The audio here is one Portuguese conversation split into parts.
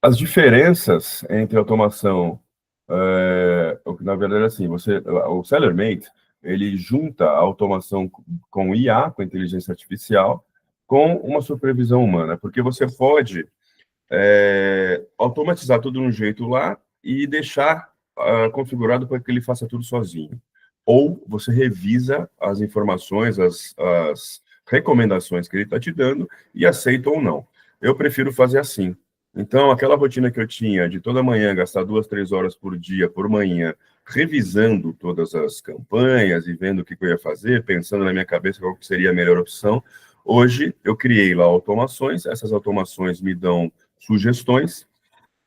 As diferenças entre automação, na verdade, assim, o SellerMate, ele junta a automação com IA, com inteligência artificial, com uma supervisão humana, porque você pode automatizar tudo de um jeito lá e deixar configurado para que ele faça tudo sozinho. Ou você revisa as informações, as recomendações que ele está te dando e aceita ou não. Eu prefiro fazer assim. Então, aquela rotina que eu tinha de toda manhã gastar 2, 3 horas por dia, por manhã, revisando todas as campanhas e vendo o que eu ia fazer, pensando na minha cabeça qual seria a melhor opção, hoje eu criei lá automações, essas automações me dão sugestões,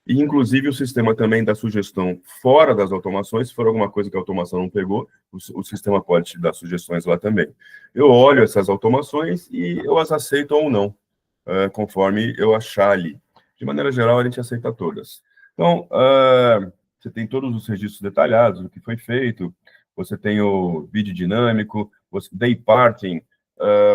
e inclusive o sistema também dá sugestão fora das automações, se for alguma coisa que a automação não pegou, o sistema pode te dar sugestões lá também. Eu olho essas automações e eu as aceito ou não, conforme eu achar ali. De maneira geral, a gente aceita todas. Então, você tem todos os registros detalhados, o que foi feito, você tem o vídeo dinâmico, day parting,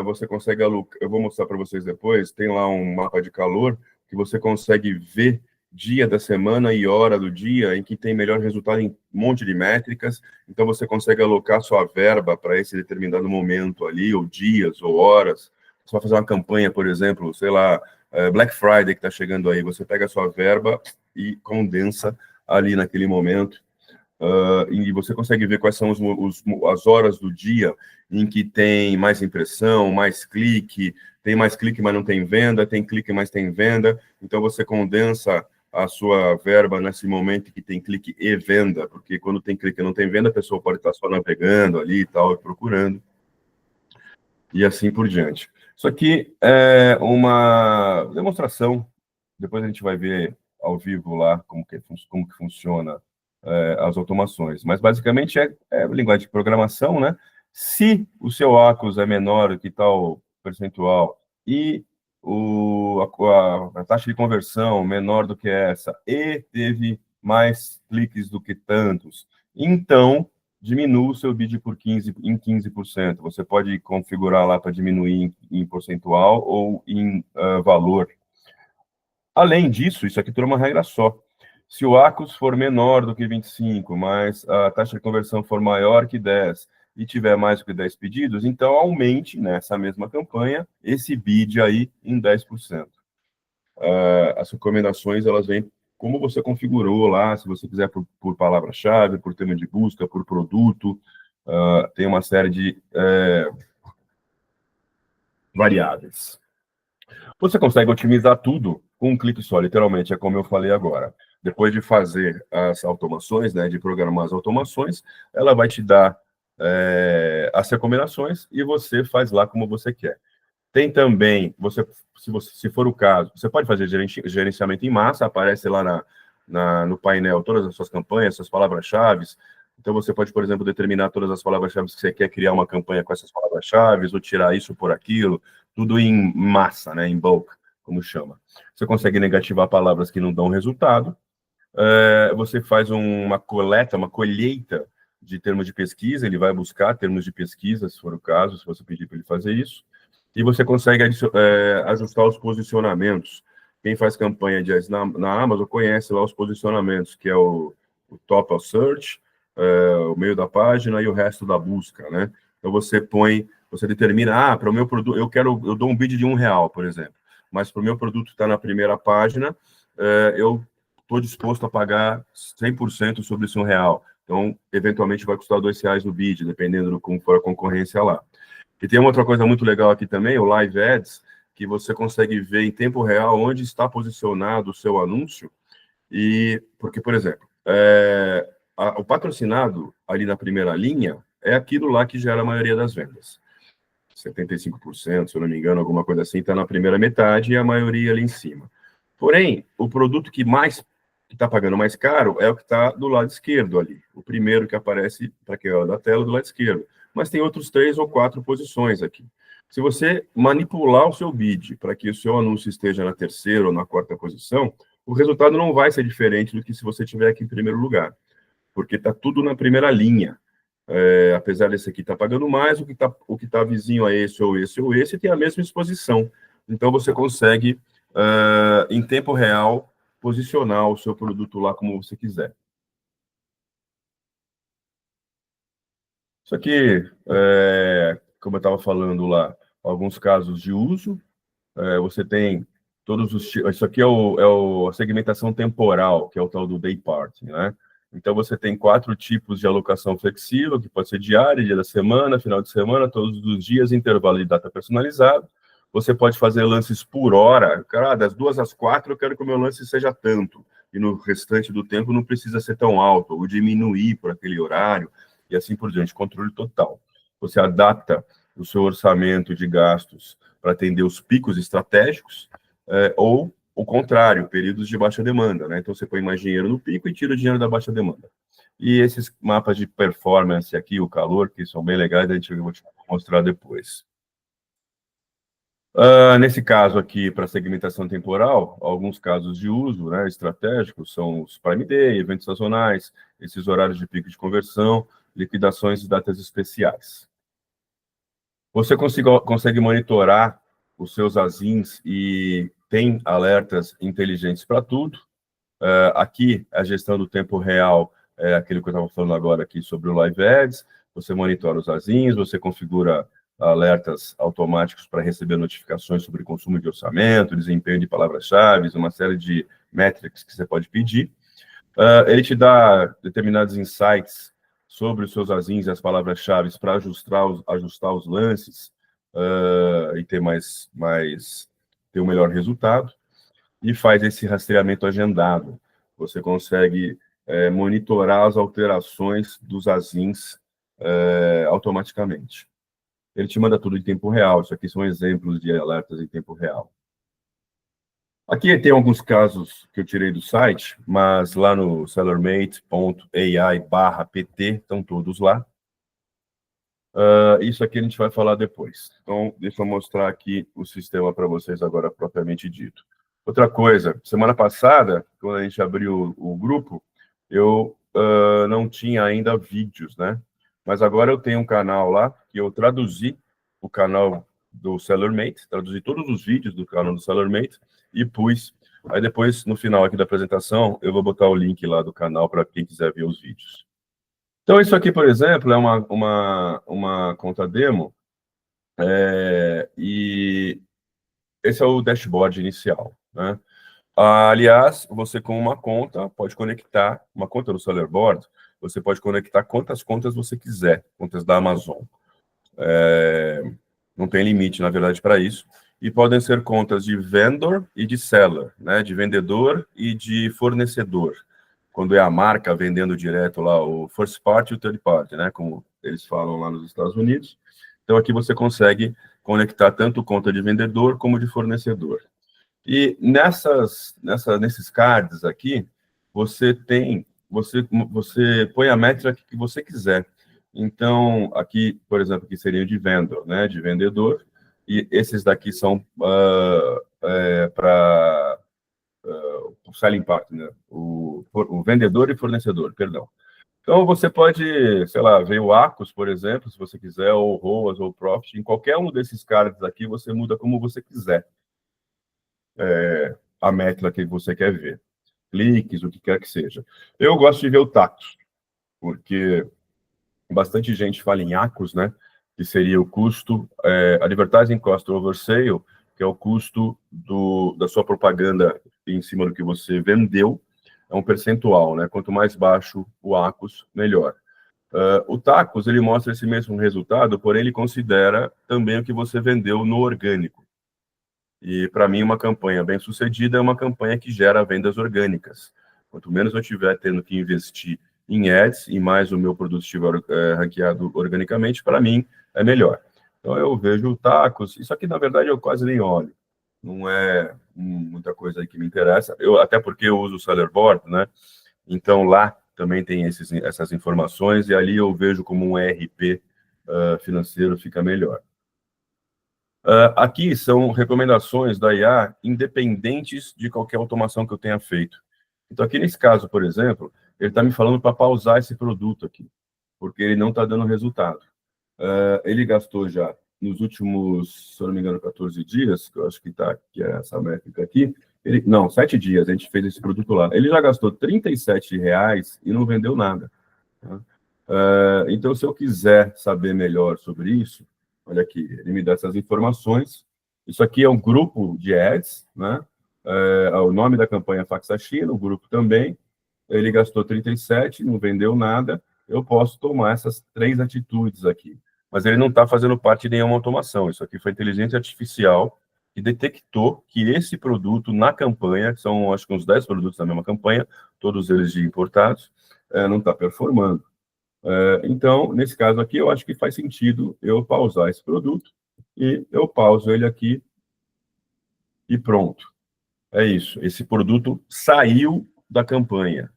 você consegue alocar, eu vou mostrar para vocês depois, tem lá um mapa de calor, que você consegue ver dia da semana e hora do dia em que tem melhor resultado em um monte de métricas, então você consegue alocar sua verba para esse determinado momento ali, ou dias, ou horas. Você vai fazer uma campanha, por exemplo, sei lá, Black Friday que está chegando aí, você pega a sua verba e condensa ali naquele momento, e você consegue ver quais são as horas do dia em que tem mais impressão, mais clique, tem mais clique, mas não tem venda, tem clique, mas tem venda. Então, você condensa a sua verba nesse momento que tem clique e venda, porque quando tem clique e não tem venda, a pessoa pode estar só navegando ali e tal, procurando, e assim por diante. Isso aqui é uma demonstração, depois a gente vai ver ao vivo lá como que funciona as automações. Mas, basicamente, é linguagem de programação, né? Se o seu ACOS é menor que tal percentual e a taxa de conversão menor do que essa e teve mais cliques do que tantos, então diminua o seu bid em 15%. Você pode configurar lá para diminuir em percentual ou em valor. Além disso, isso aqui tudo é uma regra só. Se o ACOS for menor do que 25, mas a taxa de conversão for maior que 10 e tiver mais do que 10 pedidos, então aumente nessa mesma campanha esse bid aí em 10%. As recomendações, elas vêm como você configurou lá, se você quiser por palavra-chave, por tema de busca, por produto, tem uma série de variáveis. Você consegue otimizar tudo com um clique só, literalmente, é como eu falei agora. Depois de fazer as automações, né, de programar as automações, ela vai te dar as recomendações e você faz lá como você quer. Tem também, se for o caso, você pode fazer gerenciamento em massa, aparece lá no painel todas as suas campanhas, suas palavras-chave. Então, você pode, por exemplo, determinar todas as palavras-chave que você quer criar uma campanha com essas palavras-chave, ou tirar isso por aquilo, tudo em massa, né, em bulk, como chama. Você consegue negativar palavras que não dão resultado. Você faz uma colheita de termos de pesquisa, ele vai buscar termos de pesquisa, se for o caso, se você pedir para ele fazer isso, e você consegue ajustar os posicionamentos. Quem faz campanha de ads na Amazon conhece lá os posicionamentos, que é o top of search, o meio da página e o resto da busca, né? Então você determina, para o meu produto, eu dou um bid de R$1, por exemplo, mas para o meu produto estar na primeira página, eu estou disposto a pagar 100% sobre esse R$1. Então, eventualmente, vai custar R$2 no bid, dependendo de como for a concorrência lá. E tem uma outra coisa muito legal aqui também, o Live Ads, que você consegue ver em tempo real onde está posicionado o seu anúncio. Porque, por exemplo, o patrocinado ali na primeira linha é aquilo lá que gera a maioria das vendas. 75%, se eu não me engano, alguma coisa assim, está na primeira metade e a maioria ali em cima. Porém, o produto que está pagando mais caro é o que está do lado esquerdo ali. O primeiro que aparece para quem olha da tela do lado esquerdo. Mas tem outros 3 ou 4 posições aqui. Se você manipular o seu bid para que o seu anúncio esteja na terceira ou na quarta posição, o resultado não vai ser diferente do que se você estiver aqui em primeiro lugar, porque está tudo na primeira linha. Apesar desse aqui estar pagando mais, o que tá vizinho a esse ou esse tem a mesma exposição. Então, você consegue, em tempo real, posicionar o seu produto lá como você quiser. Isso aqui, como eu estava falando lá, alguns casos de uso. Você tem todos os... Isso aqui a segmentação temporal, que é o tal do day part, né? Então, você tem 4 tipos de alocação flexível, que pode ser diária, dia da semana, final de semana, todos os dias, intervalo de data personalizado. Você pode fazer lances por hora. Cara, das 2 às 4, eu quero que o meu lance seja tanto. E no restante do tempo não precisa ser tão alto, ou diminuir por aquele horário, e assim por diante. Controle total. Você adapta o seu orçamento de gastos para atender os picos estratégicos, ou o contrário, períodos de baixa demanda, né? Então você põe mais dinheiro no pico e tira o dinheiro da baixa demanda. E esses mapas de performance aqui, o calor, que são bem legais, eu vou te mostrar depois. Nesse caso aqui, para segmentação temporal, alguns casos de uso, né, estratégicos são os Prime Day, eventos sazonais, esses horários de pico de conversão, liquidações e datas especiais. Você consegue monitorar os seus ASINs e tem alertas inteligentes para tudo. Aqui, a gestão do tempo real é aquilo que eu estava falando agora aqui sobre o Live Ads. Você monitora os ASINs, você configura alertas automáticos para receber notificações sobre consumo de orçamento, desempenho de palavras-chave, uma série de métricas que você pode pedir. Ele te dá determinados insights sobre os seus ASINs e as palavras-chave para ajustar os lances e ter ter um melhor resultado. E faz esse rastreamento agendado. Você consegue monitorar as alterações dos ASINs automaticamente. Ele te manda tudo em tempo real. Isso aqui são exemplos de alertas em tempo real. Aqui tem alguns casos que eu tirei do site, mas lá no sellermate.ai/pt estão todos lá. Isso aqui a gente vai falar depois. Então, deixa eu mostrar aqui o sistema para vocês agora, propriamente dito. Outra coisa, semana passada, quando a gente abriu o grupo, eu não tinha ainda vídeos, né? Mas agora eu tenho um canal lá, que eu traduzi o canal do SellerMate, traduzi todos os vídeos do canal do SellerMate e pus. Aí depois, no final aqui da apresentação, eu vou botar o link lá do canal para quem quiser ver os vídeos. Então, isso aqui, por exemplo, é uma conta demo, e esse é o dashboard inicial, né? Aliás, você com uma conta pode conectar, uma conta no Sellerboard, você pode conectar quantas contas você quiser, contas da Amazon. Não tem limite, na verdade, para isso. E podem ser contas de vendor e de seller, né? De vendedor e de fornecedor. Quando é a marca vendendo direto lá, o first party e o third party, né? Como eles falam lá nos Estados Unidos. Então, aqui você consegue conectar tanto conta de vendedor como de fornecedor. E nesses cards aqui, você põe a métrica que você quiser. Então, aqui, por exemplo, que seria de vendor, né, de vendedor, e esses daqui são para o selling partner, o vendedor e fornecedor, perdão. Então, você pode, sei lá, ver o Acos, por exemplo, se você quiser, ou ROAS, ou Profit, em qualquer um desses cards aqui, você muda como você quiser a métrica que você quer ver. Cliques, o que quer que seja. Eu gosto de ver o Tactus, porque bastante gente fala em ACOS, né? Que seria o custo, Advertising Cost Over Sale, que é o custo da sua propaganda em cima do que você vendeu, é um percentual, né? Quanto mais baixo o ACOS, melhor. O Tacos, ele mostra esse mesmo resultado, porém ele considera também o que você vendeu no orgânico. E, para mim, uma campanha bem-sucedida é uma campanha que gera vendas orgânicas. Quanto menos eu estiver tendo que investir em ads e mais o meu produto estiver ranqueado organicamente, para mim, é melhor. Então, eu vejo tacos. Isso aqui, na verdade, eu quase nem olho. Não é muita coisa aí que me interessa. Até porque eu uso o Sellerboard, né? Então, lá também tem essas informações e ali eu vejo como um ERP financeiro fica melhor. Aqui são recomendações da IA independentes de qualquer automação que eu tenha feito. Então, aqui nesse caso, por exemplo, ele está me falando para pausar esse produto aqui, porque ele não está dando resultado. Ele gastou já, nos últimos, se eu não me engano, 14 dias, que eu acho que é essa métrica aqui, Não, 7 dias a gente fez esse produto lá. Ele já gastou R$ 37 e não vendeu nada. Tá? Então, se eu quiser saber melhor sobre isso, olha aqui, ele me dá essas informações. Isso aqui é um grupo de ads, né? O nome da campanha é Faxa China, o grupo também. Ele gastou 37, não vendeu nada. Eu posso tomar essas 3 atitudes aqui. Mas ele não está fazendo parte de nenhuma automação. Isso aqui foi inteligência artificial que detectou que esse produto na campanha, que são acho que uns 10 produtos da mesma campanha, todos eles de importados, não está performando. Então, nesse caso aqui, eu acho que faz sentido eu pausar esse produto e eu pauso ele aqui e pronto. É isso. Esse produto saiu da campanha.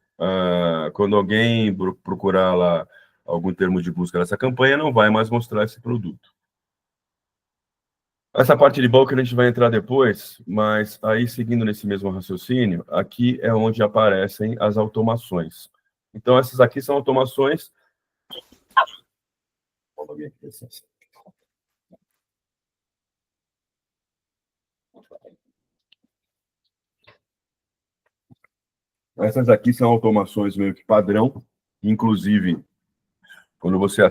Quando alguém procurar lá algum termo de busca nessa campanha, não vai mais mostrar esse produto. Essa parte de bulk a gente vai entrar depois, mas aí, seguindo nesse mesmo raciocínio, aqui é onde aparecem as automações. Então, essas aqui são automações. Essas aqui são automações meio que padrão, inclusive, quando você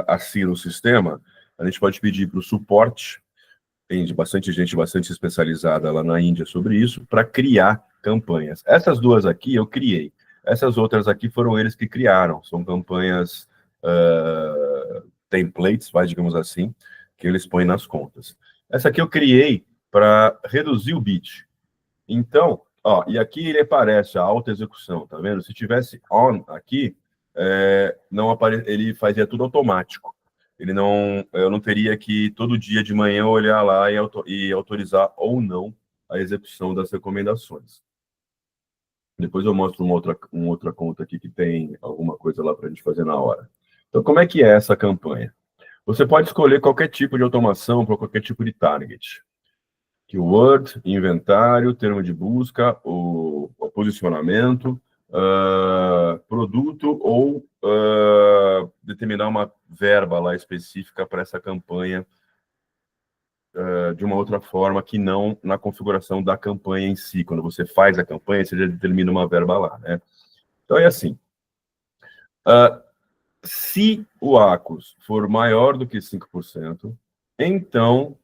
assina o sistema, a gente pode pedir para o suporte, tem bastante gente, bastante especializada lá na Índia sobre isso, para criar campanhas. Essas duas aqui eu criei. Essas outras aqui foram eles que criaram. São campanhas templates, digamos assim, que eles põem nas contas. Essa aqui eu criei para reduzir o bit. Então, e aqui ele aparece a alta execução, tá vendo? Se tivesse on aqui, não ele fazia tudo automático. Eu não teria que todo dia de manhã olhar lá e autorizar ou não a execução das recomendações. Depois eu mostro uma outra conta aqui que tem alguma coisa lá para a gente fazer na hora. Então, como é que é essa campanha? Você pode escolher qualquer tipo de automação para qualquer tipo de target. Keyword, inventário, termo de busca, o posicionamento, produto ou determinar uma verba lá específica para essa campanha de uma outra forma que não na configuração da campanha em si. Quando você faz a campanha, você já determina uma verba lá, né? Então é assim. Se o ACOS for maior do que 5%, então...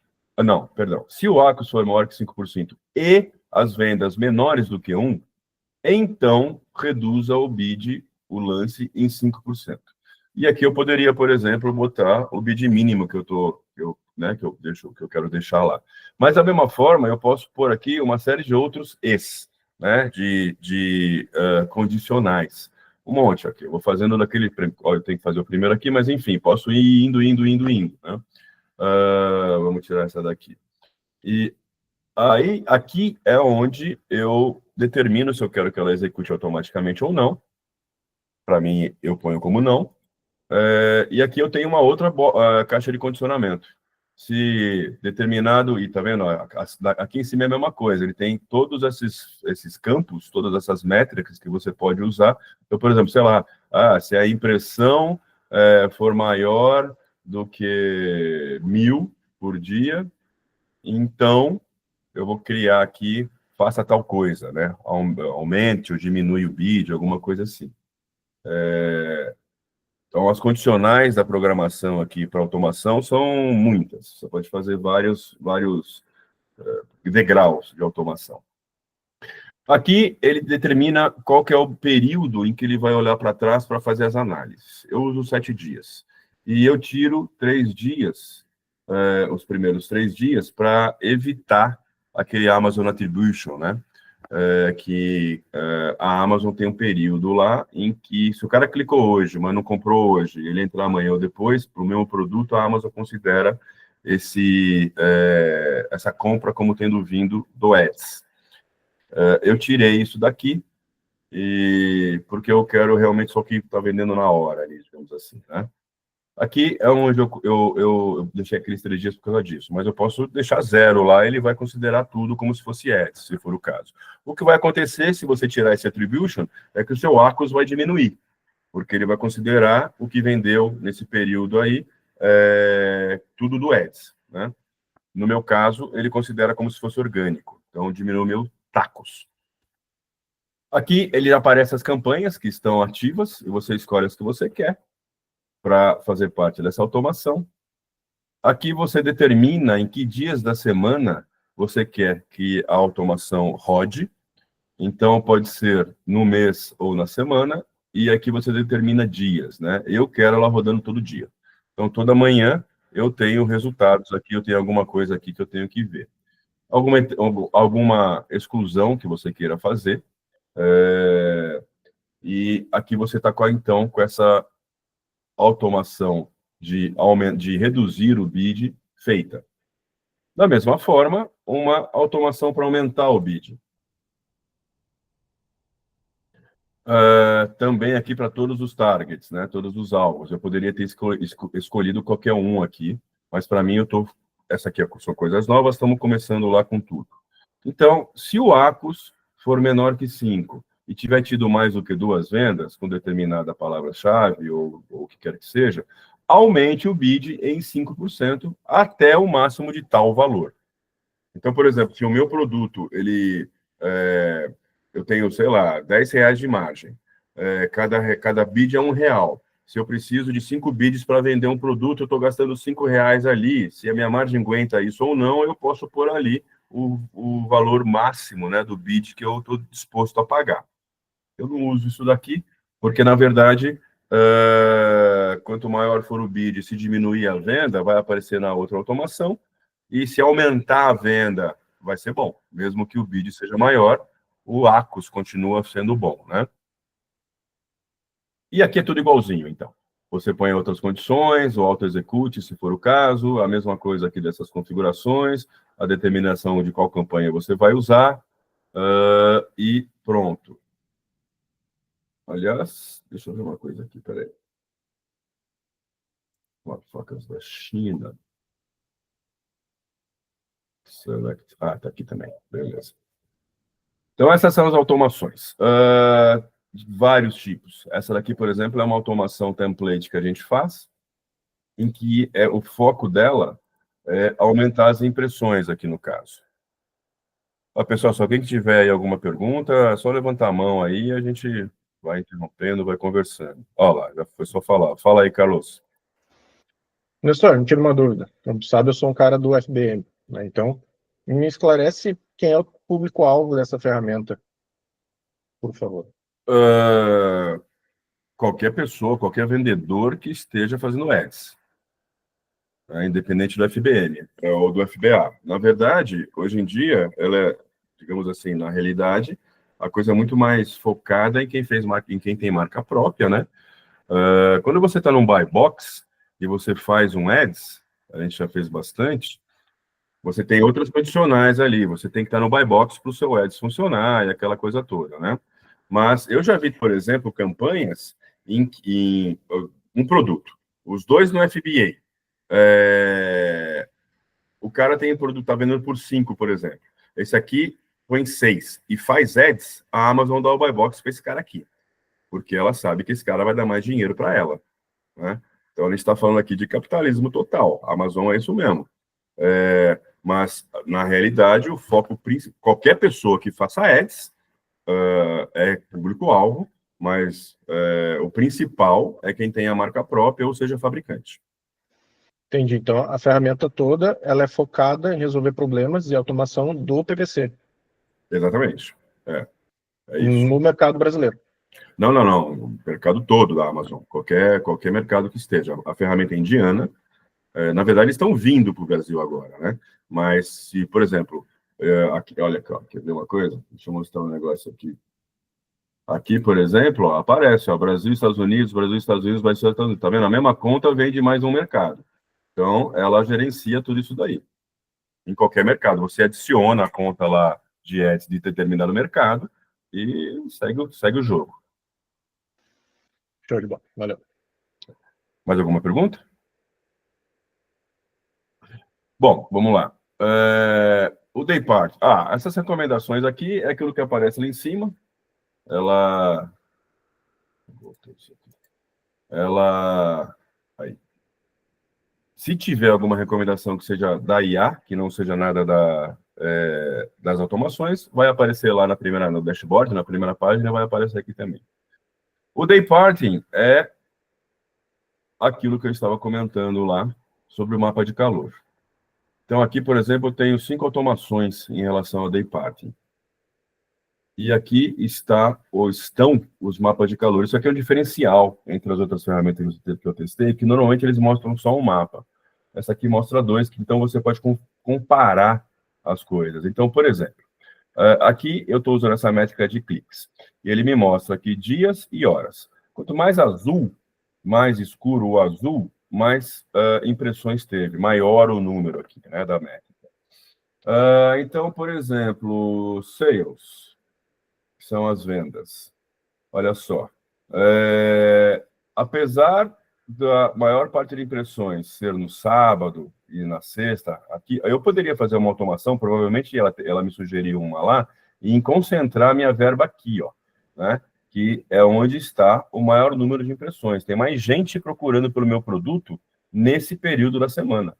Não, perdão. Se o ACOS for maior que 5% e as vendas menores do que 1, então reduza o bid, o lance, em 5%. E aqui eu poderia, por exemplo, botar o bid mínimo que eu quero deixar lá. Mas, da mesma forma, eu posso pôr aqui uma série de outros es, né, de condicionais. Um monte aqui. Eu vou fazendo daquele... eu tenho que fazer o primeiro aqui, mas, enfim, posso ir indo, né? Vamos tirar essa daqui. E aí, aqui é onde eu determino se eu quero que ela execute automaticamente ou não. Para mim, eu ponho como não. E aqui eu tenho uma outra caixa de condicionamento. Se determinado, e tá vendo? Aqui em cima é a mesma coisa, ele tem todos esses campos, todas essas métricas que você pode usar. Então, por exemplo, sei lá, se a impressão for maior do que 1.000 por dia, então eu vou criar aqui, faça tal coisa, né? Aumente ou diminui o bid, alguma coisa assim. Então, as condicionais da programação aqui para automação são muitas. Você pode fazer vários degraus de automação. Aqui, ele determina qual que é o período em que ele vai olhar para trás para fazer as análises. Eu uso 7 dias. E eu tiro 3 dias, os primeiros 3 dias, para evitar aquele Amazon Attribution, né? A Amazon tem um período lá em que, se o cara clicou hoje, mas não comprou hoje, ele entrar amanhã ou depois, para o mesmo produto, a Amazon considera essa compra como tendo vindo do Ads. Eu tirei isso daqui, porque eu quero realmente só o que está vendendo na hora, ali, digamos assim, né? Aqui é onde eu deixei aqueles 3 dias por causa disso, mas eu posso deixar 0 lá, ele vai considerar tudo como se fosse ads, se for o caso. O que vai acontecer, se você tirar esse attribution, é que o seu ACOS vai diminuir, porque ele vai considerar o que vendeu nesse período aí, tudo do ads, né? No meu caso, ele considera como se fosse orgânico, então diminui tacos. Aqui ele aparece as campanhas que estão ativas e você escolhe as que você quer para fazer parte dessa automação. Aqui você determina em que dias da semana você quer que a automação rode. Então, pode ser no mês ou na semana. E aqui você determina dias, né? Eu quero ela rodando todo dia. Então, toda manhã eu tenho resultados aqui, eu tenho alguma coisa aqui que eu tenho que ver. Alguma exclusão que você queira fazer. E aqui você está, então, com essa automação de reduzir o bid feita. Da mesma forma, uma automação para aumentar o bid. Também aqui para todos os targets, né? Todos os alvos. Eu poderia ter escolhido qualquer um aqui, mas para mim essa aqui são coisas novas, estamos começando lá com tudo. Então, se o ACOS for menor que 5 e tiver tido mais do que 2 vendas com determinada palavra-chave ou o que quer que seja, aumente o bid em 5% até o máximo de tal valor. Então, por exemplo, se o meu produto, eu tenho, sei lá, R$10 de margem, cada bid é R$1. Se eu preciso de 5 bids para vender um produto, eu estou gastando R$5 ali. Se a minha margem aguenta isso ou não, eu posso pôr ali o valor máximo, né, do bid que eu estou disposto a pagar. Eu não uso isso daqui, porque, na verdade, quanto maior for o bid, se diminuir a venda, vai aparecer na outra automação, e se aumentar a venda, vai ser bom. Mesmo que o bid seja maior, o ACOS continua sendo bom, né? E aqui é tudo igualzinho, então. Você põe outras condições, o auto-execute, se for o caso, a mesma coisa aqui dessas configurações, a determinação de qual campanha você vai usar, e pronto. Aliás, deixa eu ver uma coisa aqui, peraí. Facas da China. Select. Ah, tá aqui também. Beleza. Então, essas são as automações. De vários tipos. Essa daqui, por exemplo, é uma automação template que a gente faz, em que o foco dela é aumentar as impressões aqui no caso. Pessoal, se alguém tiver aí alguma pergunta, é só levantar a mão aí e a gente vai interrompendo, vai conversando. Olha lá, já foi só falar. Fala aí, Carlos. Nestor, me tira uma dúvida. Como sabe, eu sou um cara do FBM, né? Então, me esclarece quem é o público-alvo dessa ferramenta, por favor. Qualquer pessoa, qualquer vendedor que esteja fazendo ads, né, independente do FBM ou do FBA. Na verdade, hoje em dia, ela é, digamos assim, na realidade, a coisa é muito mais focada em quem tem marca própria, né? Quando você está num buy box e você faz um ads, a gente já fez bastante, você tem outras condicionais ali, você tem que estar no buy box para o seu ads funcionar e aquela coisa toda, né? Mas eu já vi, por exemplo, campanhas em um produto, os dois no FBA. O cara tem um produto, está vendendo por 5, por exemplo. Esse aqui põe 6 e faz ads, a Amazon dá o buy box para esse cara aqui, porque ela sabe que esse cara vai dar mais dinheiro para ela, né? Então a gente está falando aqui de capitalismo total. A Amazon é isso mesmo. Mas, na realidade, o foco principal, qualquer pessoa que faça ads é público-alvo, mas o principal é quem tem a marca própria, ou seja, fabricante. Entendi. Então, a ferramenta toda ela é focada em resolver problemas de automação do PPC. Exatamente. É isso. No mercado brasileiro. Não. No mercado todo da Amazon. Qualquer mercado que esteja. A ferramenta é indiana. Na verdade, eles estão vindo para o Brasil agora, né? Mas se, por exemplo, aqui, olha, quer ver uma coisa? Deixa eu mostrar um negócio aqui. Aqui, por exemplo, ó, aparece, ó, Brasil, Estados Unidos, vai ser, tá vendo? A mesma conta vem de mais um mercado. Então, ela gerencia tudo isso daí. Em qualquer mercado. Você adiciona a conta lá de ads de determinado mercado e segue o jogo. Show de bola. Valeu. Mais alguma pergunta? Bom, vamos lá. O day part. Essas recomendações aqui é aquilo que aparece ali em cima. Ela aí. Se tiver alguma recomendação que seja da IA, que não seja nada das automações, vai aparecer lá no dashboard, na primeira página, vai aparecer aqui também. O day parting é aquilo que eu estava comentando lá sobre o mapa de calor. Então, aqui, por exemplo, eu tenho 5 automações em relação ao day parting. E aqui estão os mapas de calor. Isso aqui é um diferencial entre as outras ferramentas que eu testei, que normalmente eles mostram só um mapa. Essa aqui mostra 2, então você pode comparar as coisas. Então, por exemplo, aqui eu estou usando essa métrica de cliques. E ele me mostra aqui dias e horas. Quanto mais azul, mais escuro o azul, mais impressões teve, maior o número aqui, né, da métrica. Então, por exemplo, sales, que são as vendas. Olha só. Apesar da maior parte de impressões ser no sábado e na sexta, aqui eu poderia fazer uma automação, provavelmente ela me sugeriu uma lá, e concentrar minha verba aqui, ó, né? Que é onde está o maior número de impressões. Tem mais gente procurando pelo meu produto nesse período da semana.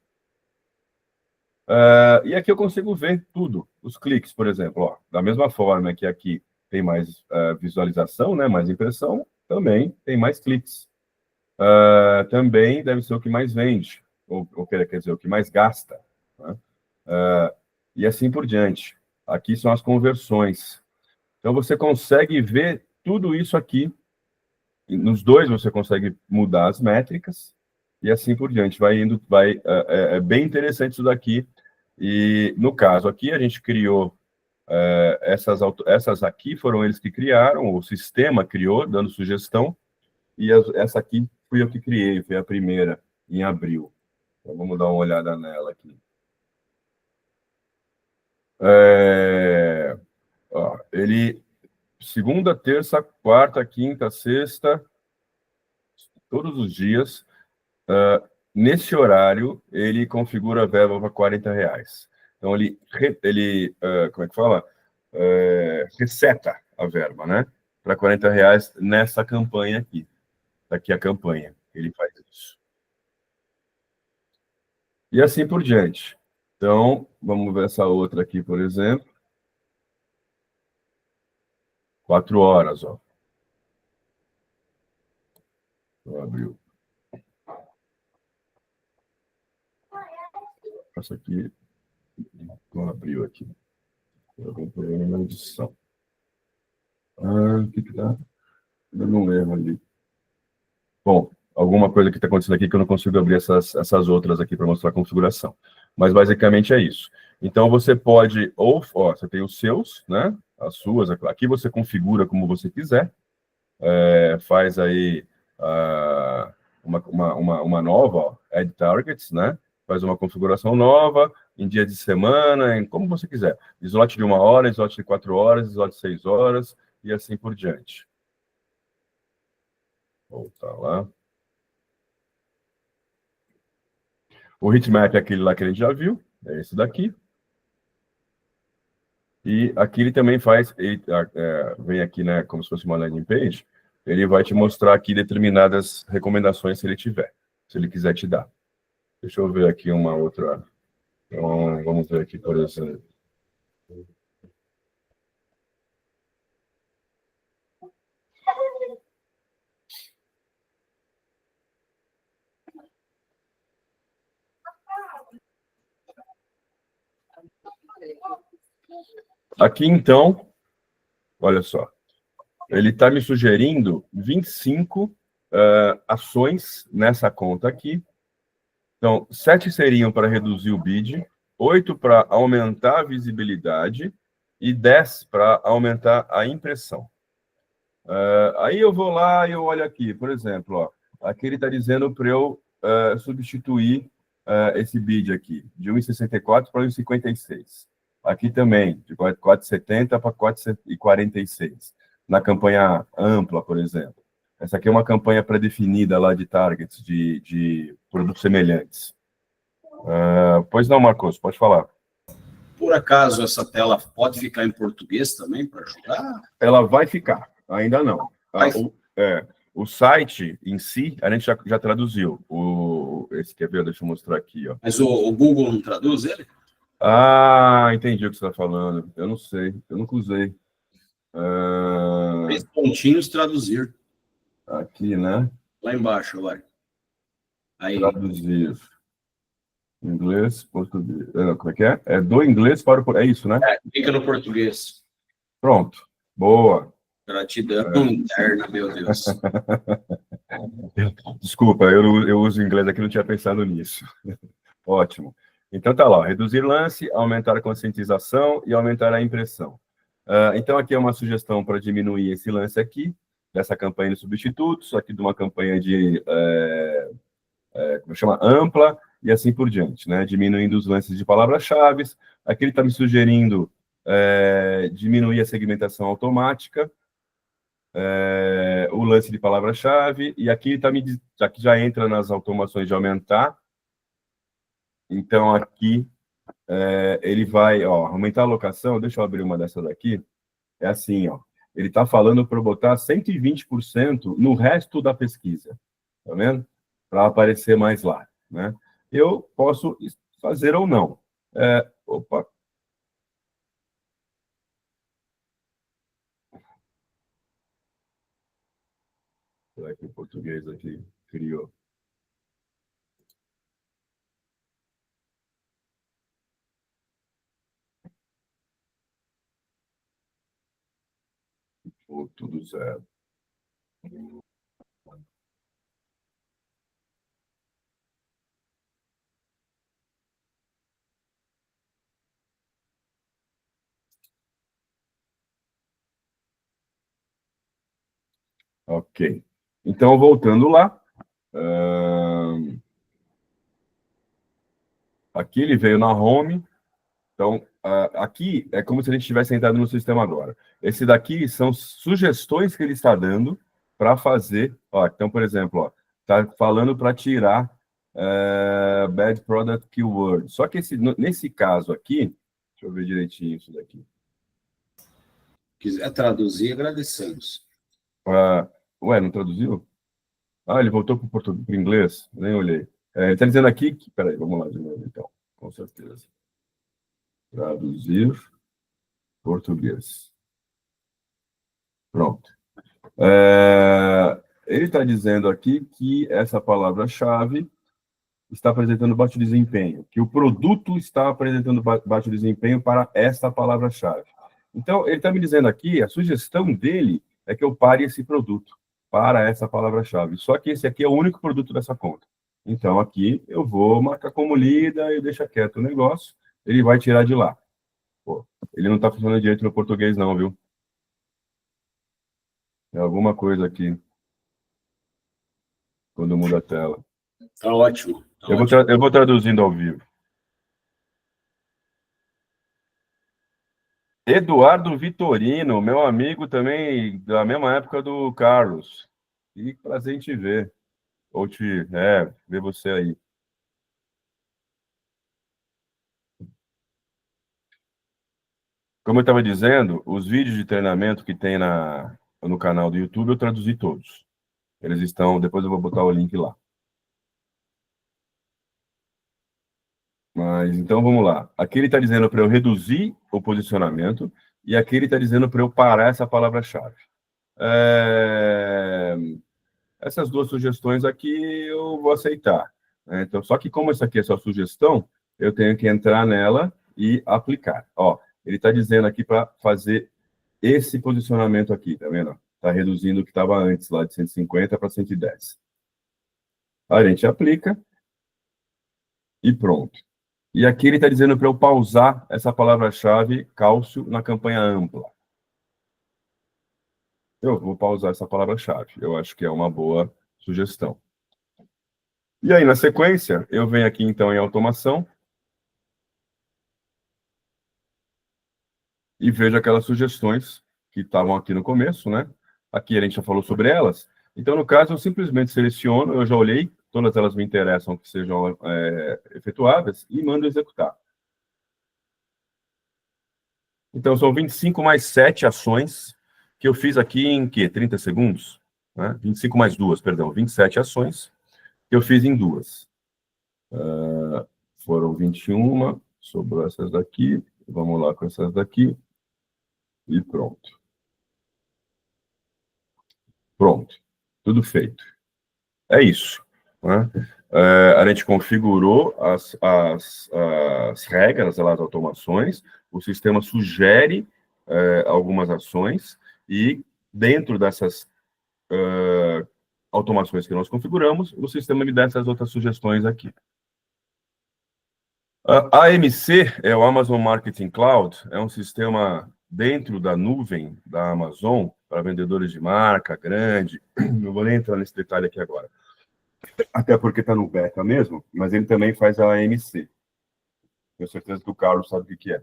E aqui eu consigo ver tudo, os cliques, por exemplo, ó, da mesma forma que aqui tem mais visualização, né, mais impressão, também tem mais cliques. Também deve ser o que mais vende, ou quer dizer, o que mais gasta, né? E assim por diante. Aqui são as conversões. Então, você consegue ver tudo isso aqui. Nos dois, você consegue mudar as métricas, e assim por diante. É bem interessante isso daqui. E, no caso aqui, a gente criou essas aqui foram eles que criaram, o sistema criou, dando sugestão, e essa aqui fui eu que criei, foi a primeira, em abril. Então, vamos dar uma olhada nela aqui. Ele, segunda, terça, quarta, quinta, sexta, todos os dias, nesse horário, ele configura a verba para R$40. Então, como é que fala? Reseta a verba, né? Para R$40 nessa campanha aqui. Daqui a campanha, ele faz isso. E assim por diante. Então, vamos ver essa outra aqui, por exemplo. 4 horas, ó. Abriu. Essa aqui não abriu aqui. Algum problema na edição. O que dá? Dando um erro ali. Bom, alguma coisa que está acontecendo aqui que eu não consigo abrir essas outras aqui para mostrar a configuração. Mas basicamente é isso. Então você pode, você tem os seus, né? As suas, aqui você configura como você quiser. Faz aí uma nova, ó, Add Targets, né? Faz uma configuração nova, em dia de semana, como você quiser. Slot de 1 hora, slot de 4 horas, slot de 6 horas, e assim por diante. Voltar lá. O heatmap é aquele lá que a gente já viu, é esse daqui. E aqui ele também vem aqui, né, como se fosse uma landing page, ele vai te mostrar aqui determinadas recomendações se ele tiver, se ele quiser te dar. Deixa eu ver aqui uma outra. Então, vamos ver aqui, por exemplo. Aqui, então, olha só, ele está me sugerindo 25 ações nessa conta aqui. Então, 7 seriam para reduzir o bid, 8 para aumentar a visibilidade e 10 para aumentar a impressão. Aí eu vou lá e eu olho aqui, por exemplo, ó, aqui ele está dizendo para eu substituir esse bid aqui, de 1,64 para 1,56. Aqui também, de 4,70 para 4,46. Na campanha ampla, por exemplo. Essa aqui é uma campanha pré-definida lá de targets, de produtos semelhantes. Pois não, Marcos, pode falar. Por acaso, essa tela pode ficar em português também para ajudar? Ela vai ficar, ainda não. O site em si, a gente já traduziu. esse, quer ver? Deixa eu mostrar aqui, ó. Mas o Google não traduz ele? Ah, entendi o que você está falando. Eu não sei, eu nunca usei. Ah, 3 pontinhos, traduzir. aqui, né? Lá embaixo, vai. Aí, Traduzir. Inglês, português. Como é que é? É do inglês para o... É isso, né? clica no português. Pronto. Boa. Gratidão interna, meu Deus. Desculpa, eu uso inglês aqui, não tinha pensado nisso. Ótimo. Então tá lá, ó, reduzir lance, aumentar a conscientização e aumentar a impressão. Então aqui é uma sugestão para diminuir esse lance aqui, dessa campanha de substitutos, aqui de uma campanha de, como chama, ampla, e assim por diante, né? Diminuindo os lances de palavras-chave. Aqui ele está me sugerindo diminuir a segmentação automática, o lance de palavra-chave, e aqui aqui já entra nas automações de aumentar. Então, aqui, ele vai, ó, aumentar a alocação, deixa eu abrir uma dessas aqui, é assim, ó, ele está falando para botar 120% no resto da pesquisa, tá vendo? Para aparecer mais lá, né? Eu posso fazer ou não. Opa. Será que o português aqui criou? Ou tudo zero. Ok. Então, voltando lá. Aqui ele veio na home. Então, aqui é como se a gente estivesse entrado no sistema agora. Esse daqui são sugestões que ele está dando para fazer. Ó, então, por exemplo, está falando para tirar bad product keyword. Só que nesse caso aqui, deixa eu ver direitinho isso daqui. Quiser traduzir, agradecemos. Ué, não traduziu? Ah, ele voltou para o inglês? Nem olhei. Ele está dizendo aqui que... Peraí, vamos lá de novo, então. Com certeza. Traduzir português. Pronto. Ele está dizendo aqui que essa palavra-chave está apresentando baixo desempenho, que o produto está apresentando baixo desempenho para essa palavra-chave. Então, ele está me dizendo aqui, a sugestão dele é que eu pare esse produto para essa palavra-chave. Só que esse aqui é o único produto dessa conta. Então, aqui eu vou marcar como lida e deixa quieto o negócio, ele vai tirar de lá. Pô, ele não está funcionando direito no português não, viu? É alguma coisa aqui, quando muda a tela. Tá ótimo. Eu vou traduzindo ao vivo. Eduardo Vitorino, meu amigo também, da mesma época do Carlos. E prazer em te ver. Ou ver você aí. Como eu estava dizendo, os vídeos de treinamento que tem no canal do YouTube, eu traduzi todos. Eles estão, depois eu vou botar o link lá. Mas, então, vamos lá. Aqui ele está dizendo para eu reduzir o posicionamento e aqui ele está dizendo para eu parar essa palavra-chave. Essas duas sugestões aqui eu vou aceitar, né? Então, só que como essa aqui é só sugestão, eu tenho que entrar nela e aplicar. Ó, ele está dizendo aqui para fazer esse posicionamento aqui, tá vendo? Está reduzindo o que estava antes, lá de 150 para 110. A gente aplica e pronto. E aqui ele está dizendo para eu pausar essa palavra-chave cálcio na campanha ampla. Eu vou pausar essa palavra-chave. Eu acho que é uma boa sugestão. E aí, na sequência, eu venho aqui, então, em automação e vejo aquelas sugestões que estavam aqui no começo, né? Aqui a gente já falou sobre elas. Então, no caso, eu simplesmente seleciono, eu já olhei, todas elas me interessam que sejam efetuadas e mando executar. Então, são 25 mais 7 ações que eu fiz aqui em, 30 segundos? Né? 25 mais 2, perdão, 27 ações que eu fiz em 2. Foram 21, sobrou essas daqui. Vamos lá com essas daqui. E pronto. Pronto. Tudo feito. É isso. Né? A gente configurou as regras, as automações, o sistema sugere algumas ações e dentro dessas automações que nós configuramos, o sistema me dá essas outras sugestões aqui. A AMC, é o Amazon Marketing Cloud, é um sistema dentro da nuvem da Amazon para vendedores de marca grande. Não vou nem entrar nesse detalhe aqui agora. Até porque está no beta mesmo, mas ele também faz a AMC. Tenho certeza que o Carlos sabe o que é.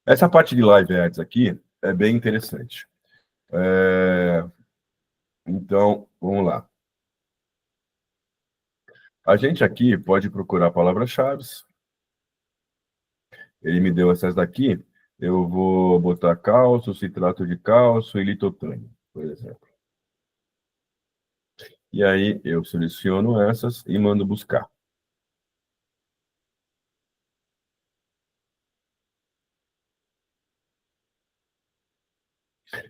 Essa parte de Live Ads aqui é bem interessante. Então, vamos lá. A gente aqui pode procurar palavras-chave. Ele me deu essas daqui. Eu vou botar cálcio, citrato de cálcio e litotânio, por exemplo. E aí eu seleciono essas e mando buscar.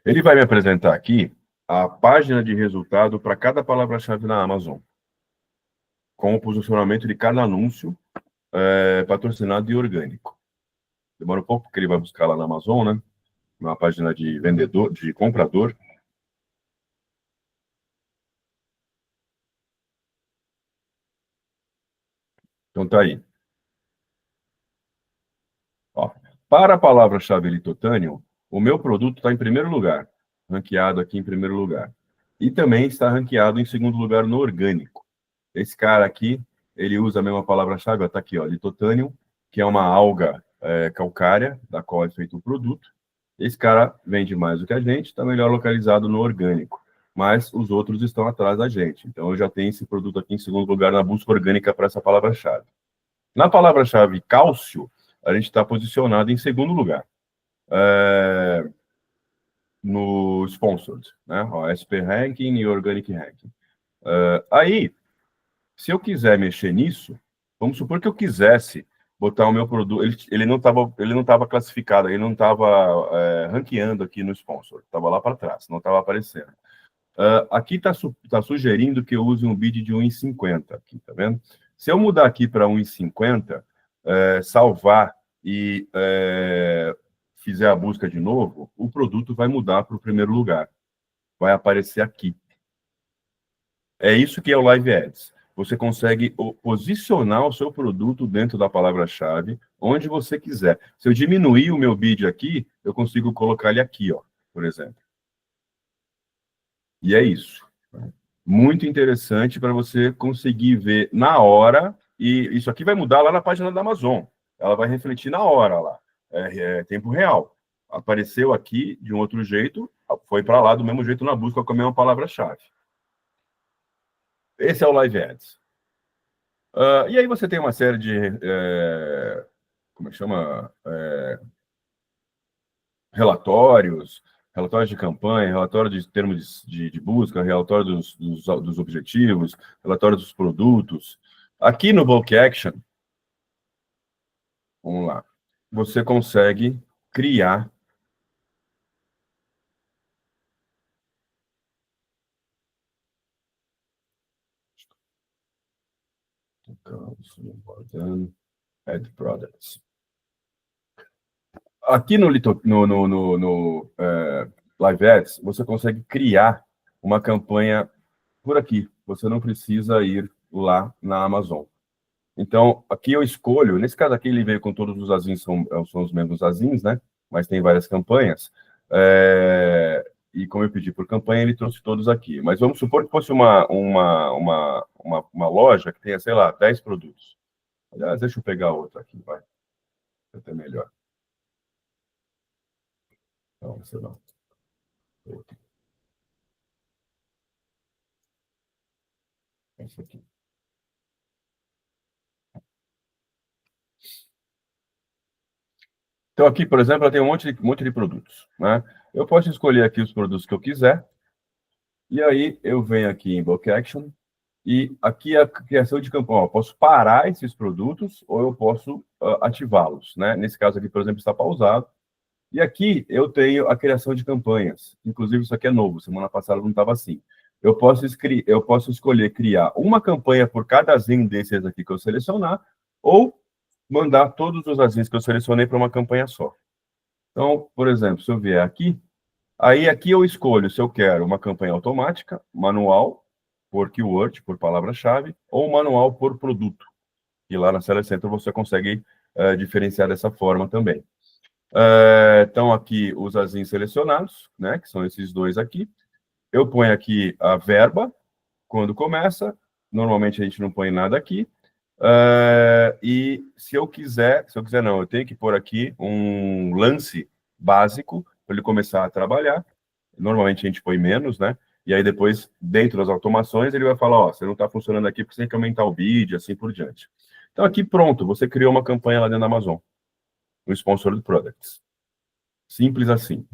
Ele vai me apresentar aqui a página de resultado para cada palavra-chave na Amazon, com o posicionamento de cada anúncio patrocinado e orgânico. Demora um pouco, porque ele vai buscar lá na Amazon, né? Na página de vendedor, de comprador. Então tá aí. Ó, para a palavra-chave litotânio, o meu produto está em primeiro lugar, ranqueado aqui em primeiro lugar. E também está ranqueado em segundo lugar no orgânico. Esse cara aqui, ele usa a mesma palavra-chave, está aqui, ó, litotânio, que é uma alga calcária, da qual é feito o produto. Esse cara vende mais do que a gente, está melhor localizado no orgânico. Mas os outros estão atrás da gente. Então, eu já tenho esse produto aqui em segundo lugar na busca orgânica para essa palavra-chave. Na palavra-chave cálcio, a gente está posicionado em segundo lugar. No Sponsored, né? Ó, SP Ranking e Organic Ranking. Aí, se eu quiser mexer nisso, vamos supor que eu quisesse botar o meu produto, ele não estava classificado, ele não estava ranqueando aqui no Sponsor, estava lá para trás, não estava aparecendo. Aqui está sugerindo que eu use um bid de 1,50 aqui, tá vendo? Se eu mudar aqui para 1,50, salvar e fizer a busca de novo, o produto vai mudar para o primeiro lugar. Vai aparecer aqui. É isso que é o Live Ads. Você consegue posicionar o seu produto dentro da palavra-chave, onde você quiser. Se eu diminuir o meu bid aqui, eu consigo colocar ele aqui, ó, por exemplo. E é isso. Muito interessante para você conseguir ver na hora, e isso aqui vai mudar lá na página da Amazon. Ela vai refletir na hora lá. É tempo real. Apareceu aqui de um outro jeito, foi para lá do mesmo jeito na busca com a mesma palavra-chave. Esse é o Live Ads. E aí você tem uma série de, como é que chama? Relatórios de campanha, relatório de termos de busca, relatório dos objetivos, relatório dos produtos. Aqui no Bulk Action, vamos lá, você consegue criar Add Products. Aqui no Live Ads, você consegue criar uma campanha por aqui. Você não precisa ir lá na Amazon. Então, aqui eu escolho, nesse caso aqui ele veio com todos os azins, são os mesmos azins, né? Mas tem várias campanhas. E como eu pedi por campanha, ele trouxe todos aqui. Mas vamos supor que fosse uma loja que tenha, sei lá, 10 produtos. Aliás, deixa eu pegar outra aqui, vai. Vai até melhor. Não, sei não. Esse aqui. Então, aqui, por exemplo, ela tem um monte de produtos, né? Eu posso escolher aqui os produtos que eu quiser, e aí eu venho aqui em Book Action, e aqui a criação de campanha. Eu posso parar esses produtos ou eu posso ativá-los, né? Nesse caso aqui, por exemplo, está pausado. E aqui eu tenho a criação de campanhas. Inclusive, isso aqui é novo, semana passada não estava assim. Eu posso escolher criar uma campanha por cada azinho desses aqui que eu selecionar, ou mandar todos os azinhos que eu selecionei para uma campanha só. Então, por exemplo, se eu vier aqui, aí aqui eu escolho se eu quero uma campanha automática, manual, por keyword, por palavra-chave, ou manual por produto. E lá na Seller Center você consegue diferenciar dessa forma também. Então, aqui os azinhos selecionados, né, que são esses dois aqui. Eu ponho aqui a verba, quando começa. Normalmente a gente não põe nada aqui. E se eu quiser não, eu tenho que pôr aqui um lance básico para ele começar a trabalhar. Normalmente a gente põe menos, né? E aí depois, dentro das automações, ele vai falar, ó, você não está funcionando aqui porque você tem que aumentar o bid, assim por diante. Então aqui, pronto, você criou uma campanha lá dentro da Amazon, no Sponsored Products. Simples assim.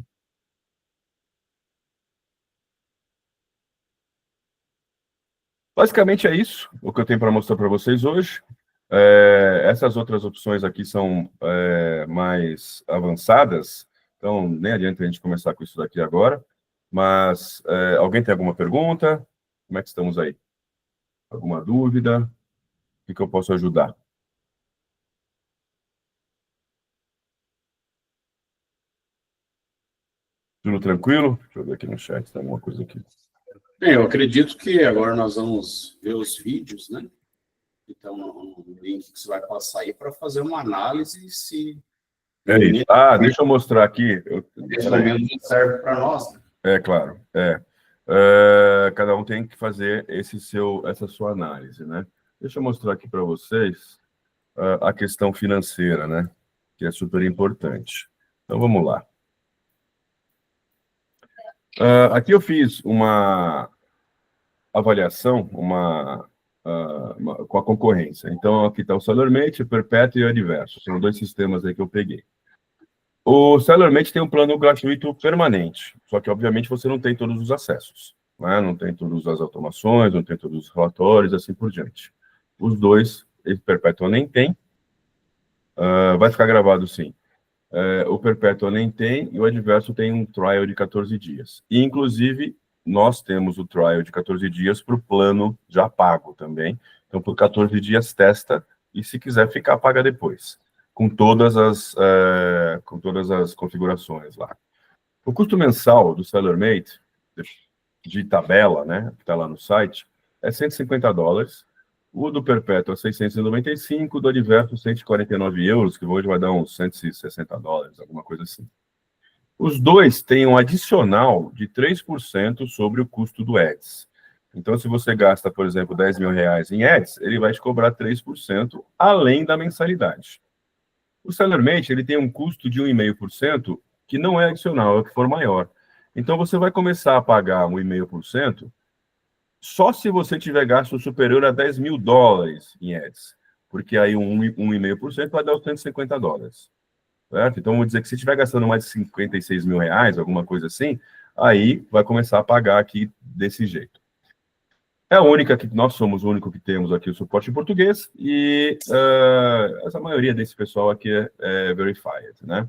Basicamente é isso, o que eu tenho para mostrar para vocês hoje. Essas outras opções aqui são mais avançadas, então nem adianta a gente começar com isso daqui agora. Mas alguém tem alguma pergunta? Como é que estamos aí? Alguma dúvida? O que eu posso ajudar? Tudo tranquilo? Deixa eu ver aqui no chat, tem alguma coisa aqui. Bem, eu acredito que agora nós vamos ver os vídeos, né? Então, um link que você vai passar aí para fazer uma análise se... É isso. Deixa eu mostrar aqui. Esse momento serve para nós, né? Claro. Cada um tem que fazer essa sua análise, né? Deixa eu mostrar aqui para vocês a questão financeira, né? Que é super importante. Então, vamos lá. Aqui eu fiz uma avaliação com a concorrência. Então, aqui está o SellerMate, o Perpétuo e o Adverso. São dois sistemas aí que eu peguei. O SellerMate tem um plano gratuito permanente, só que, obviamente, você não tem todos os acessos, né? Não tem todas as automações, não tem todos os relatórios, assim por diante. Os dois, o Perpétuo nem tem. Vai ficar gravado, sim. O Perpétuo nem tem, e o Adverso tem um trial de 14 dias. E, inclusive, nós temos o trial de 14 dias para o plano já pago também. Então, por 14 dias, testa, e se quiser ficar, paga depois, com todas as configurações lá. O custo mensal do SellerMate, de tabela, né, que está lá no site, é $150. O do Perpétuo é 695, o do Adverso 149 euros, que hoje vai dar uns $160, alguma coisa assim. Os dois têm um adicional de 3% sobre o custo do Ads. Então, se você gasta, por exemplo, R$10 mil em Ads, ele vai te cobrar 3% além da mensalidade. O SellerMate, ele tem um custo de 1,5%, que não é adicional, é o que for maior. Então, você vai começar a pagar 1,5%, só se você tiver gasto superior a $10 mil em ads, porque aí 1,5% vai dar os $150, certo? Então, vamos dizer que se estiver gastando mais de R$56 mil, alguma coisa assim, aí vai começar a pagar aqui desse jeito. É a única que nós somos o único que temos aqui o suporte em português, e essa maioria desse pessoal aqui é verified, né?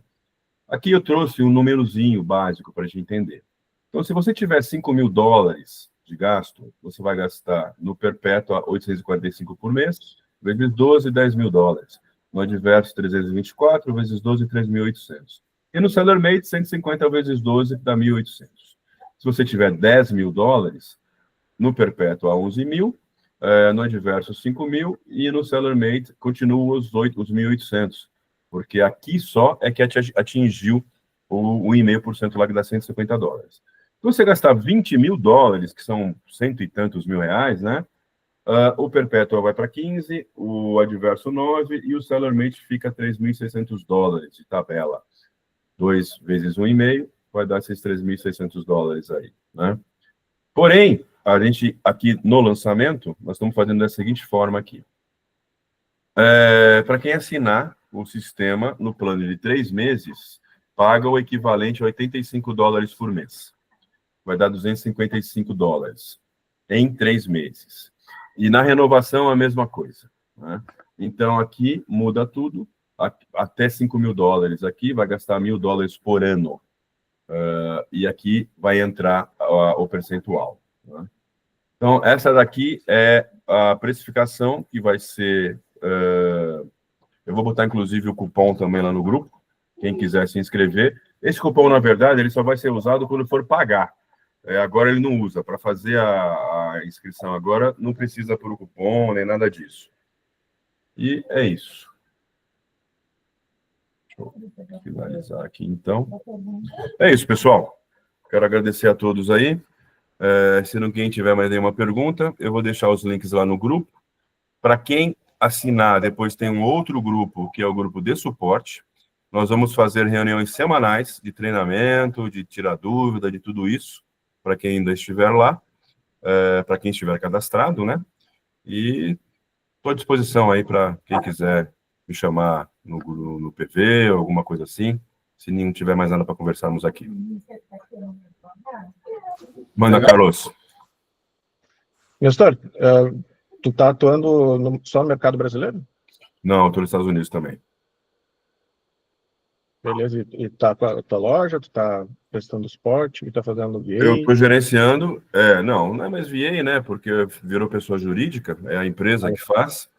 Aqui eu trouxe um númerozinho básico para a gente entender. Então, se você tiver $5 mil de gasto, você vai gastar no Perpétua 845 por mês, vezes 12, $10 mil. No Adverso, 324, vezes 12, 3.800. E no SellerMate, 150 vezes 12, dá 1.800. Se você tiver $10 mil, no Perpétua, 11 mil, no Adverso, 5 mil, e no SellerMate, continua os 1.800, porque aqui só é que atingiu o 1,5% lá, que dá $150. Se você gastar $20 mil, que são cento e tantos mil reais, né? O Perpétua vai para 15, o Adverso 9 e o SellerMate fica $3.600 de tabela. 2 vezes 1,5 vai dar esses $3.600 aí, né? Porém, a gente aqui no lançamento, nós estamos fazendo da seguinte forma aqui. Para quem assinar o sistema no plano de 3 meses, paga o equivalente a $85 por mês. Vai dar $255 em 3 meses. E na renovação, a mesma coisa, né? Então, aqui muda tudo. Até $5.000 aqui, vai gastar $1.000 por ano. E aqui vai entrar o percentual, né? Então, essa daqui é a precificação que vai ser... eu vou botar, inclusive, o cupom também lá no grupo, quem quiser se inscrever. Esse cupom, na verdade, ele só vai ser usado quando for pagar. Agora ele não usa. Para fazer a inscrição agora, não precisa pôr o cupom, nem nada disso. E é isso. Deixa eu finalizar aqui, então. É isso, pessoal. Quero agradecer a todos aí. Se ninguém tiver mais nenhuma pergunta, eu vou deixar os links lá no grupo. Para quem assinar, depois tem um outro grupo, que é o grupo de suporte. Nós vamos fazer reuniões semanais de treinamento, de tirar dúvida, de tudo isso, para quem ainda estiver lá, para quem estiver cadastrado, né? E estou à disposição aí para quem quiser me chamar no PV, ou alguma coisa assim, se não tiver mais nada para conversarmos aqui. Manda, Carlos. Nestor, tu tá atuando só no mercado brasileiro? Não, estou nos Estados Unidos também. Beleza, e tá com a tua loja, tu tá prestando suporte, e tá fazendo VA? Eu estou gerenciando, não é mais VA, né, porque virou pessoa jurídica, é a empresa que faz.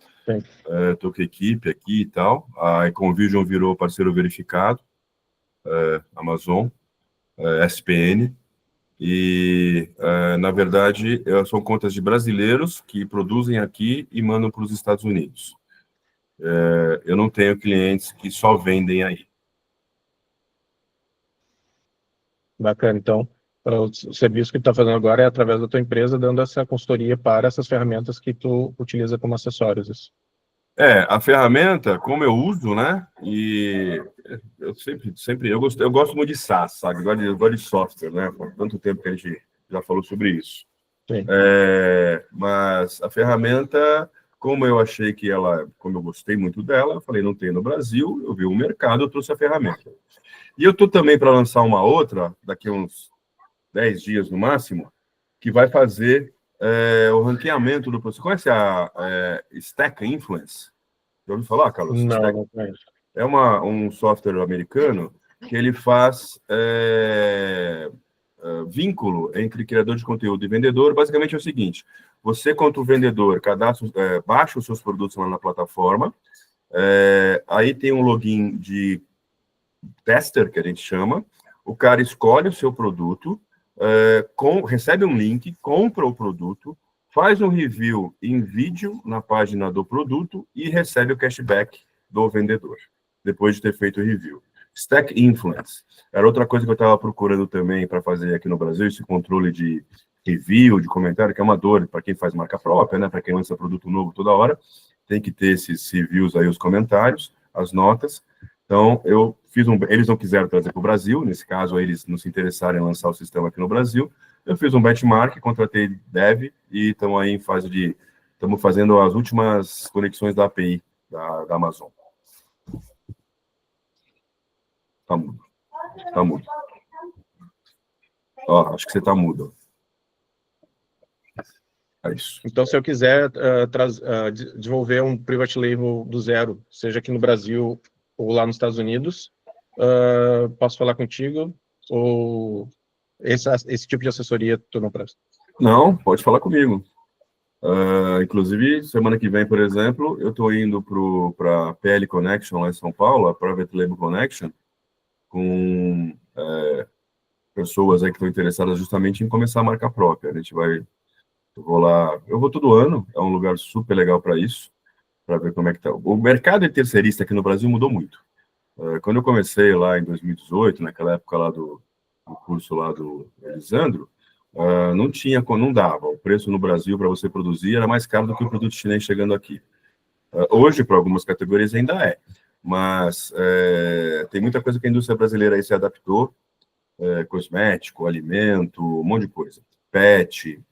Estou com a equipe aqui e tal. A Econvision virou parceiro verificado, Amazon, SPN. E, na verdade, são contas de brasileiros que produzem aqui e mandam para os Estados Unidos. Eu não tenho clientes que só vendem aí. Bacana, então, o serviço que tu está fazendo agora é através da tua empresa, dando essa consultoria para essas ferramentas que tu utiliza como acessórios. Isso. A ferramenta, como eu uso, né, e eu sempre eu gosto muito de SaaS, sabe, eu gosto de software, né, há tanto tempo que a gente já falou sobre isso. Sim. Mas a ferramenta, como eu achei que como eu gostei muito dela, eu falei, não tem no Brasil, eu vi o mercado, eu trouxe a ferramenta. E eu estou também para lançar uma outra, daqui a uns 10 dias no máximo, que vai fazer o ranqueamento do processo. Conhece a Stack Influence? Já ouviu falar, Carlos? Não conheço. É um software americano que ele faz vínculo entre criador de conteúdo e vendedor. Basicamente é o seguinte, você, quanto vendedor, baixa os seus produtos lá na plataforma, aí tem um login de tester, que a gente chama, o cara escolhe o seu produto, recebe um link, compra o produto, faz um review em vídeo na página do produto e recebe o cashback do vendedor, depois de ter feito o review. Stack Influence. Era outra coisa que eu estava procurando também para fazer aqui no Brasil, esse controle de review, de comentário, que é uma dor para quem faz marca própria, né? Para quem lança produto novo toda hora, tem que ter esses reviews aí, os comentários, as notas. Então, eu fiz eles não quiseram trazer para o Brasil, nesse caso, eles não se interessaram em lançar o sistema aqui no Brasil. Eu fiz um benchmark, contratei dev e estamos aí em fase estamos fazendo as últimas conexões da API da Amazon. Tá mudo. Tá mudo. Acho que você tá mudo. É isso. Então, se eu quiser desenvolver um private label do zero, seja aqui no Brasil ou lá nos Estados Unidos, posso falar contigo? Ou esse tipo de assessoria tu não presta? Não, pode falar comigo. Inclusive, semana que vem, por exemplo, eu estou indo para a PL Connection lá em São Paulo, a Private Label Connection, com pessoas aí que estão interessadas justamente em começar a marca própria. Eu vou lá, eu vou todo ano, é um lugar super legal para isso, para ver como é que tá. O mercado de terceirista aqui no Brasil mudou muito. Quando eu comecei lá em 2018, naquela época lá do curso lá do Elisandro, não dava. O preço no Brasil para você produzir era mais caro do que o produto chinês chegando aqui. Hoje, para algumas categorias, ainda é. Mas tem muita coisa que a indústria brasileira aí se adaptou, cosmético, alimento, um monte de coisa. Pet.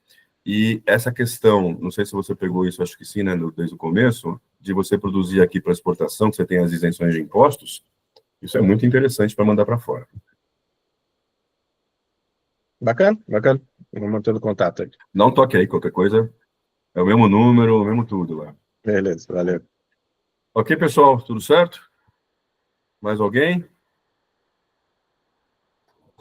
E essa questão, não sei se você pegou isso, acho que sim, né, desde o começo, de você produzir aqui para exportação, que você tem as isenções de impostos, Isso é muito interessante para mandar para fora. Bacana, bacana. Vamos mantendo contato aí. Não toque aí, qualquer coisa. É o mesmo número, o mesmo tudo lá. Beleza, valeu. Ok, pessoal, tudo certo? Mais alguém?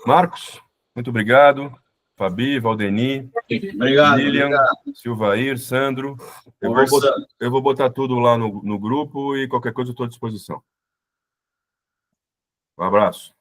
Marcos, muito obrigado. Fabi, Valdeni, Obrigado. Lilian, Obrigado. Silvair, Sandro. Conversando. Eu vou botar tudo lá no grupo e qualquer coisa eu estou à disposição. Um abraço.